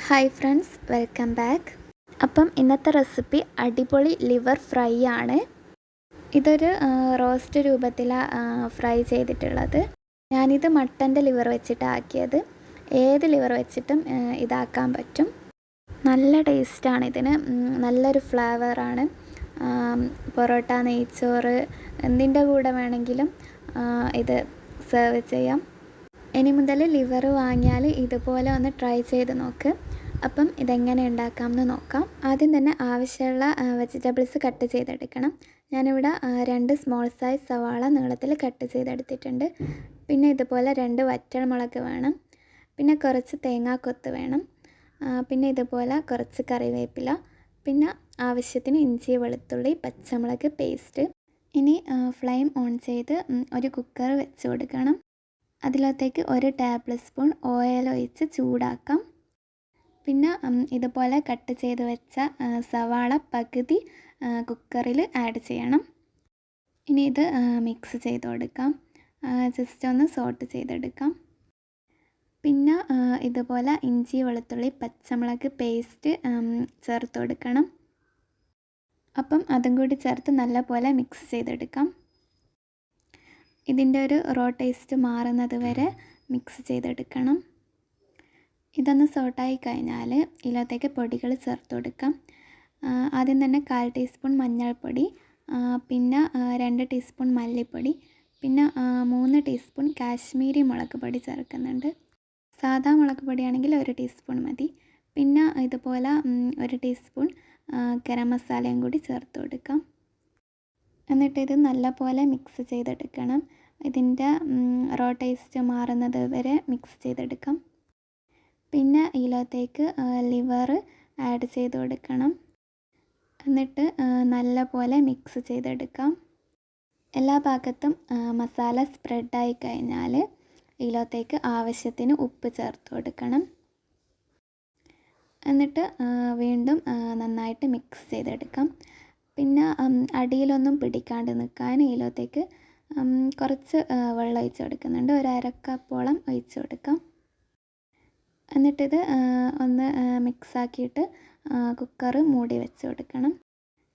Hi friends, welcome back. അപ്പം ഇന്നത്തെ recipe അടിപൊളി ലിവർ ഫ്രൈ ആണ്. ഇതൊരു റോസ്റ്റ് രൂപത്തിലാണ് ഫ്രൈ ചെയ്തിട്ടുള്ളത്. ഞാനിത് മട്ടൻ്റെ ലിവർ വെച്ചിട്ടാണ് ആക്കിയത്. ഏത് ലിവർ വെച്ചിട്ടും ഇതാക്കാൻ പറ്റും. നല്ല ടേസ്റ്റാണ് ഇതിന്, നല്ലൊരു ഫ്ലേവറാണ്. പൊറോട്ട, നെയ്ച്ചോറ് എന്തിൻ്റെ കൂടെ വേണമെങ്കിലും ഇത് സെർവ് ചെയ്യാം. ഇനി മുതൽ ലിവർ വാങ്ങിയാൽ ഇതുപോലെ ഒന്ന് ട്രൈ ചെയ്ത് നോക്ക്. അപ്പം ഇതെങ്ങനെ ഉണ്ടാക്കാമെന്ന് നോക്കാം. ആദ്യം തന്നെ ആവശ്യമുള്ള വെജിറ്റബിൾസ് കട്ട് ചെയ്തെടുക്കണം. ഞാനിവിടെ 2 സ്മോൾ സൈസ് സവാള നീളത്തിൽ കട്ട് ചെയ്തെടുത്തിട്ടുണ്ട്. പിന്നെ ഇതുപോലെ 2 വറ്റൽമുളക് വേണം. പിന്നെ കുറച്ച് തേങ്ങാക്കൊത്ത് വേണം. പിന്നെ ഇതുപോലെ കുറച്ച് കറിവേപ്പില. പിന്നെ ആവശ്യത്തിന് ഇഞ്ചി, വെളുത്തുള്ളി, പച്ചമുളക് പേസ്റ്റ്. ഇനി ഫ്ലെയിം ഓൺ ചെയ്ത് ഒരു കുക്കർ വെച്ച് കൊടുക്കണം. അതിലത്തേക്ക് 1 ടേബിൾ സ്പൂൺ ഓയിൽ ഒഴിച്ച് ചൂടാക്കാം. പിന്നെ ഇതുപോലെ കട്ട് ചെയ്ത് വെച്ച സവാള പകുതി കുക്കറിൽ ആഡ് ചെയ്യണം. ഇനി ഇത് മിക്സ് ചെയ്ത് കൊടുക്കാം. ജസ്റ്റ് ഒന്ന് സോട്ട് ചെയ്തെടുക്കാം. പിന്നെ ഇതുപോലെ ഇഞ്ചി, വെളുത്തുള്ളി, പച്ചമുളക് പേസ്റ്റ് ചേർത്ത് കൊടുക്കണം. അപ്പം അതും കൂടി ചേർത്ത് നല്ലപോലെ മിക്സ് ചെയ്തെടുക്കാം. ഇതിൻ്റെ ഒരു റോ ടേസ്റ്റ് മാറുന്നത് വരെ മിക്സ് ചെയ്തെടുക്കണം. ഇതൊന്ന് സോട്ടായി കഴിഞ്ഞാൽ ഇതിലത്തേക്ക് പൊടികൾ ചേർത്ത് കൊടുക്കാം. ആദ്യം തന്നെ 1/4 ടീസ്പൂൺ മഞ്ഞൾപ്പൊടി, പിന്നെ 2 ടീസ്പൂൺ മല്ലിപ്പൊടി, പിന്നെ 3 ടീസ്പൂൺ കാശ്മീരി മുളക് പൊടി ചേർക്കുന്നുണ്ട്. സാദാ മുളക് പൊടിയാണെങ്കിൽ 1 ടീസ്പൂൺ മതി. പിന്നെ ഇതുപോലെ 1 ടീസ്പൂൺ ഗരം മസാലയും കൂടി ചേർത്ത് കൊടുക്കാം. എന്നിട്ട് ഇത് നല്ലപോലെ മിക്സ് ചെയ്തെടുക്കണം. ഇതിൻ്റെ റോ ടേസ്റ്റ് മാറുന്നത് വരെ മിക്സ് ചെയ്തെടുക്കാം. പിന്നെ ഇതിലത്തേക്ക് ലിവർ ആഡ് ചെയ്ത് കൊടുക്കണം. എന്നിട്ട് നല്ലപോലെ മിക്സ് ചെയ്തെടുക്കാം. എല്ലാ ഭാഗത്തും മസാല സ്പ്രെഡായി കഴിഞ്ഞാൽ ഇതിലത്തേക്ക് ആവശ്യത്തിന് ഉപ്പ് ചേർത്ത് കൊടുക്കണം. എന്നിട്ട് വീണ്ടും നന്നായിട്ട് മിക്സ് ചെയ്തെടുക്കാം. പിന്നെ അടിയിലൊന്നും പിടിക്കാണ്ട് നിൽക്കാൻ ഇതിലത്തേക്ക് കുറച്ച് വെള്ളം ഒഴിച്ച് കൊടുക്കുന്നുണ്ട്. 1/2 കപ്പോളം ഒഴിച്ച് കൊടുക്കാം. എന്നിട്ടിത് ഒന്ന് മിക്സാക്കിയിട്ട് കുക്കർ മൂടി വെച്ച് കൊടുക്കണം.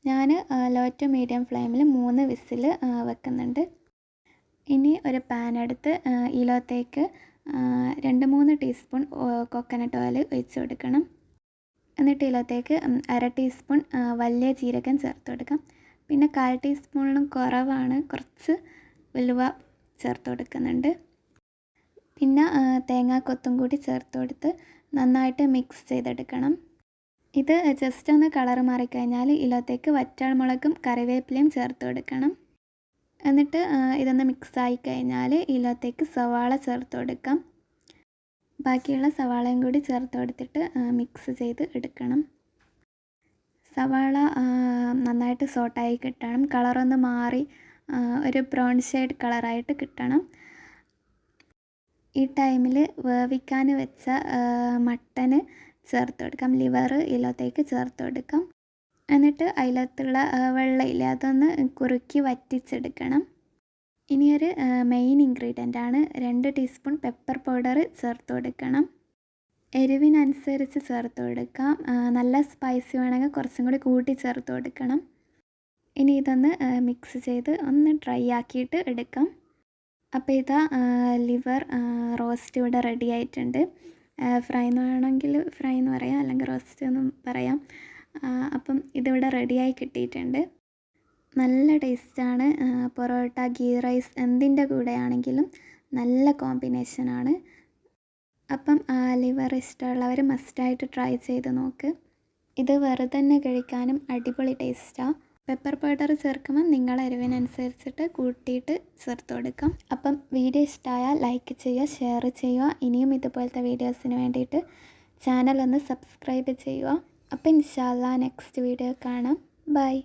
ഞാൻ ലോ ടു മീഡിയം ഫ്ലെയിമിൽ 3 വിസിൽ വെക്കുന്നുണ്ട്. ഇനി ഒരു പാൻ എടുത്ത് ഇതിലത്തേക്ക് 2-3 ടീസ്പൂൺ കോക്കനട്ട് ഓയിൽ ഒഴിച്ച് കൊടുക്കണം. എന്നിട്ട് ഇതിലത്തേക്ക് 1/2 ടീസ്പൂൺ വലിയ ജീരകം ചേർത്ത് കൊടുക്കാം. പിന്നെ 1/4 ടീസ്പൂണിനും കുറവാണ്, കുറച്ച് ഉലുവ ചേർത്ത് കൊടുക്കുന്നുണ്ട്. പിന്നെ തേങ്ങാക്കൊത്തും കൂടി ചേർത്ത് കൊടുത്ത് നന്നായിട്ട് മിക്സ് ചെയ്തെടുക്കണം. ഇത് ജസ്റ്റ് ഒന്ന് കളർ മാറിക്കഴിഞ്ഞാൽ ഇതിലത്തേക്ക് വറ്റൽമുളകും കറിവേപ്പിലയും ചേർത്ത് കൊടുക്കണം. എന്നിട്ട് ഇതൊന്ന് മിക്സായി കഴിഞ്ഞാൽ ഇതിലത്തേക്ക് സവാള ചേർത്ത് കൊടുക്കാം. ബാക്കിയുള്ള സവാളയും കൂടി ചേർത്ത് കൊടുത്തിട്ട് മിക്സ് ചെയ്ത് എടുക്കണം. സവാള നന്നായിട്ട് സോട്ടായി കിട്ടണം. കളറൊന്ന് മാറി ഒരു ബ്രൗൺ ഷെയ്ഡ് കളറായിട്ട് കിട്ടണം. ഈ ടൈമിൽ വേവിക്കാൻ വെച്ച മട്ടന് ചേർത്ത് കൊടുക്കാം. ലിവർ ഇതിലത്തേക്ക് ചേർത്ത് കൊടുക്കാം. എന്നിട്ട് അതിലത്തുള്ള വെള്ളമില്ല അതൊന്ന് കുറുക്കി വറ്റിച്ചെടുക്കണം. ഇനിയൊരു മെയിൻ ഇൻഗ്രീഡിയൻ്റ് ആണ് 2 ടീസ്പൂൺ പെപ്പർ പൗഡർ ചേർത്ത് കൊടുക്കണം. എരിവിനനുസരിച്ച് ചേർത്ത് കൊടുക്കാം. നല്ല സ്പൈസി വേണമെങ്കിൽ കുറച്ചും കൂടി കൂട്ടി ചേർത്ത് കൊടുക്കണം. ഇനി ഇതൊന്ന് മിക്സ് ചെയ്ത് ഒന്ന് ഡ്രൈ ആക്കിയിട്ട് എടുക്കാം. അപ്പോൾ ഇതാ ലിവർ റോസ്റ്റ് ഇവിടെ റെഡി ആയിട്ടുണ്ട്. ഫ്രൈ എന്ന് വേണമെങ്കിൽ ഫ്രൈ എന്ന് പറയാം, അല്ലെങ്കിൽ റോസ്റ്റ് എന്നും പറയാം. അപ്പം ഇതിവിടെ റെഡിയായി കിട്ടിയിട്ടുണ്ട്. നല്ല ടേസ്റ്റാണ്. പൊറോട്ട, ഗീ റൈസ് എന്തിൻ്റെ കൂടെ ആണെങ്കിലും നല്ല കോമ്പിനേഷനാണ്. അപ്പം ലിവർ ഇഷ്ടമുള്ളവർ മസ്റ്റായിട്ട് ട്രൈ ചെയ്ത് നോക്ക്. ഇത് വെറുതെ തന്നെ കഴിക്കാനും അടിപൊളി ടേസ്റ്റാണ്. പെപ്പർ പൗഡർ ചേർക്കുമ്പോൾ നിങ്ങളുടെ എരിവിനനുസരിച്ചിട്ട് കൂട്ടിയിട്ട് ചേർത്ത് കൊടുക്കാം. അപ്പം വീഡിയോ ഇഷ്ടമായാൽ ലൈക്ക് ചെയ്യുക, ഷെയർ ചെയ്യുക. ഇനിയും ഇതുപോലത്തെ വീഡിയോസിന് വേണ്ടിയിട്ട് ചാനൽ ഒന്ന് സബ്സ്ക്രൈബ് ചെയ്യുക. അപ്പം ഇൻഷാ അല്ലാഹ് നെക്സ്റ്റ് വീഡിയോ കാണാം. ബൈ.